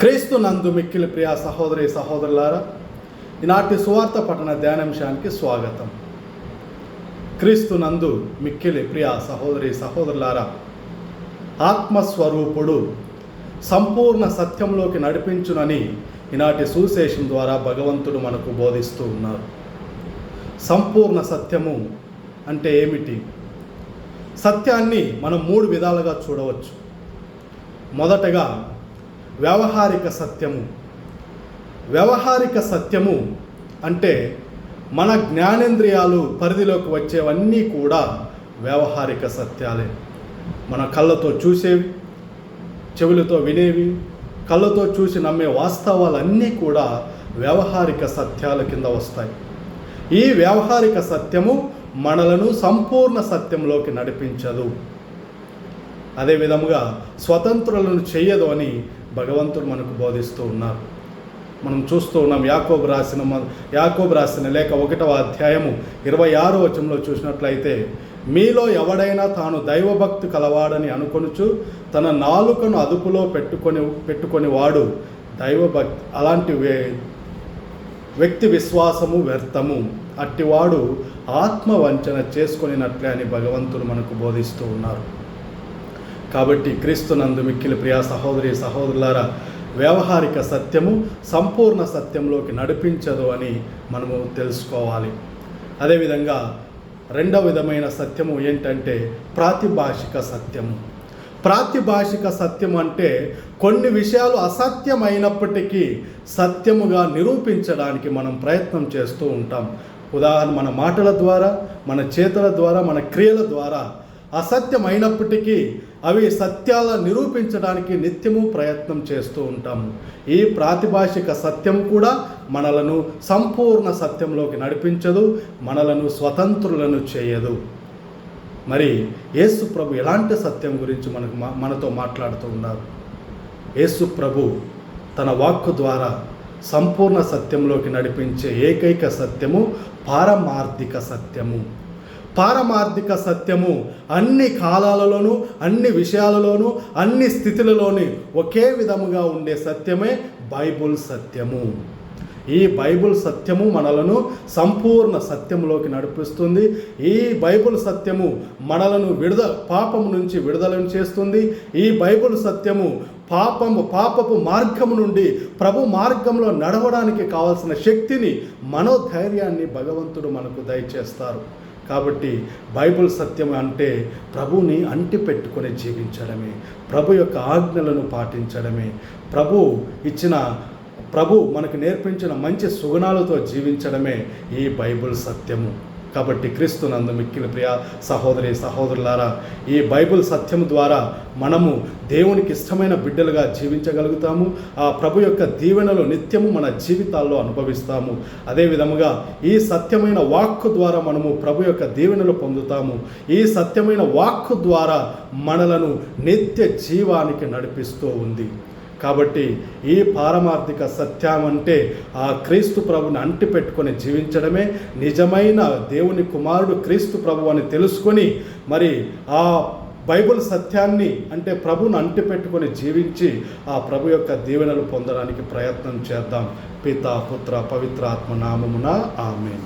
క్రీస్తు నందు మిక్కిలి ప్రియ సహోదరి సహోదరులారా, ఈనాటి సువార్త పఠన ధ్యానాంశానికి స్వాగతం. క్రీస్తు నందు మిక్కిలి ప్రియ సహోదరి సహోదరులారా, ఆత్మస్వరూపుడు సంపూర్ణ సత్యంలోకి నడిపించునని ఈనాటి సువిశేషం ద్వారా భగవంతుడు మనకు బోధిస్తూ ఉన్నారు. సంపూర్ణ సత్యము అంటే ఏమిటి? సత్యాన్ని మనం 3 విధాలుగా చూడవచ్చు. మొదటగా వ్యవహారిక సత్యము. వ్యవహారిక సత్యము అంటే మన జ్ఞానేంద్రియాలు పరిధిలోకి వచ్చేవన్నీ కూడా వ్యవహారిక సత్యాలే. మన కళ్ళతో చూసేవి, చెవులతో వినేవి, కళ్ళతో చూసి నమ్మే వాస్తవాలన్నీ కూడా వ్యవహారిక సత్యాల కింద వస్తాయి. ఈ వ్యవహారిక సత్యము మనలను సంపూర్ణ సత్యంలోకి నడిపించదు. అదే విధముగా స్వతంత్రులను చెయ్యదు అని భగవంతుడు మనకు బోధిస్తూ ఉన్నారు. మనం చూస్తూ ఉన్నాం. యాకోబు రాసిన లేఖ 1వ అధ్యాయము 26వ వచనంలో చూసినట్లయితే, మీలో ఎవడైనా తాను దైవభక్తి కలవాడని అనుకొనుచు తన నాలుకను అదుపులో పెట్టుకొని వాడు దైవభక్తి, అలాంటి వ్యక్తి విశ్వాసము వ్యర్థము, అట్టివాడు ఆత్మవంచన చేసుకొనినట్లే అని భగవంతుడు మనకు బోధిస్తూ ఉన్నారు. కాబట్టి క్రీస్తునందు మిక్కిలి ప్రియ సహోదరి సహోదరులారా, వ్యవహారిక సత్యము సంపూర్ణ సత్యంలోకి నడిపించదు అని మనము తెలుసుకోవాలి. అదేవిధంగా రెండవ విధమైన సత్యము ఏంటంటే ప్రాతిభాషిక సత్యము. ప్రాతిభాషిక సత్యం అంటే కొన్ని విషయాలు అసత్యమైనప్పటికీ సత్యముగా నిరూపించడానికి మనం ప్రయత్నం చేస్తూ ఉంటాం. ఉదాహరణ, మన మాటల ద్వారా, మన చేతుల ద్వారా, మన క్రియల ద్వారా అసత్యమైనప్పటికీ అవి సత్యాల నిరూపించడానికి నిత్యము ప్రయత్నం చేస్తూ ఉంటాము. ఈ ప్రాతిభాషిక సత్యం కూడా మనలను సంపూర్ణ సత్యంలోకి నడిపించదు, మనలను స్వతంత్రులను చేయదు. మరి యేసు ప్రభు ఎలాంటి సత్యం గురించి మనతో మాట్లాడుతూ ఉన్నారు? యేసు ప్రభు తన వాక్కు ద్వారా సంపూర్ణ సత్యంలోకి నడిపించే ఏకైక సత్యము పారమార్థిక సత్యము. పారమార్థిక సత్యము అన్ని కాలాలలోనూ, అన్ని విషయాలలోనూ, అన్ని స్థితులలోని ఒకే విధముగా ఉండే సత్యమే బైబుల్ సత్యము. ఈ బైబుల్ సత్యము మనలను సంపూర్ణ సత్యంలోకి నడిపిస్తుంది. ఈ బైబుల్ సత్యము మనలను పాపము నుంచి విడుదలను చేస్తుంది. ఈ బైబుల్ సత్యము పాపపు మార్గము నుండి ప్రభు మార్గంలో నడవడానికి కావలసిన శక్తిని, మనోధైర్యాన్ని భగవంతుడు మనకు దయచేస్తారు. కాబట్టి బైబుల్ సత్యం అంటే ప్రభుని అంటిపెట్టుకొని జీవించడమే, ప్రభు యొక్క ఆజ్ఞలను పాటించడమే, ప్రభు మనకు నేర్పించిన మంచి సుగుణాలతో జీవించడమే ఈ బైబుల్ సత్యము. కాబట్టి క్రీస్తునందు మిక్కిలి ప్రియ సహోదరి సహోదరులారా, ఈ బైబుల్ సత్యం ద్వారా మనము దేవునికి ఇష్టమైన బిడ్డలుగా జీవించగలుగుతాము. ఆ ప్రభు యొక్క దీవెనలు నిత్యము మన జీవితాల్లో అనుభవిస్తాము. అదేవిధముగా ఈ సత్యమైన వాక్కు ద్వారా మనము ప్రభు యొక్క దీవెనలు పొందుతాము. ఈ సత్యమైన వాక్కు ద్వారా మనలను నిత్య జీవానికి నడిపిస్తూ ఉంది. కాబట్టి ఈ పారమార్థిక సత్యం అంటే ఆ క్రీస్తు ప్రభుని అంటిపెట్టుకొని జీవించడమే. నిజమైన దేవుని కుమారుడు క్రీస్తు ప్రభు అని తెలుసుకొని మరి ఆ బైబుల్ సత్యాన్ని అంటే ప్రభుని అంటిపెట్టుకొని జీవించి ఆ ప్రభు యొక్క దీవెనలు పొందడానికి ప్రయత్నం చేద్దాం. పితా పుత్ర పవిత్ర ఆత్మ నామమున ఆమేన్.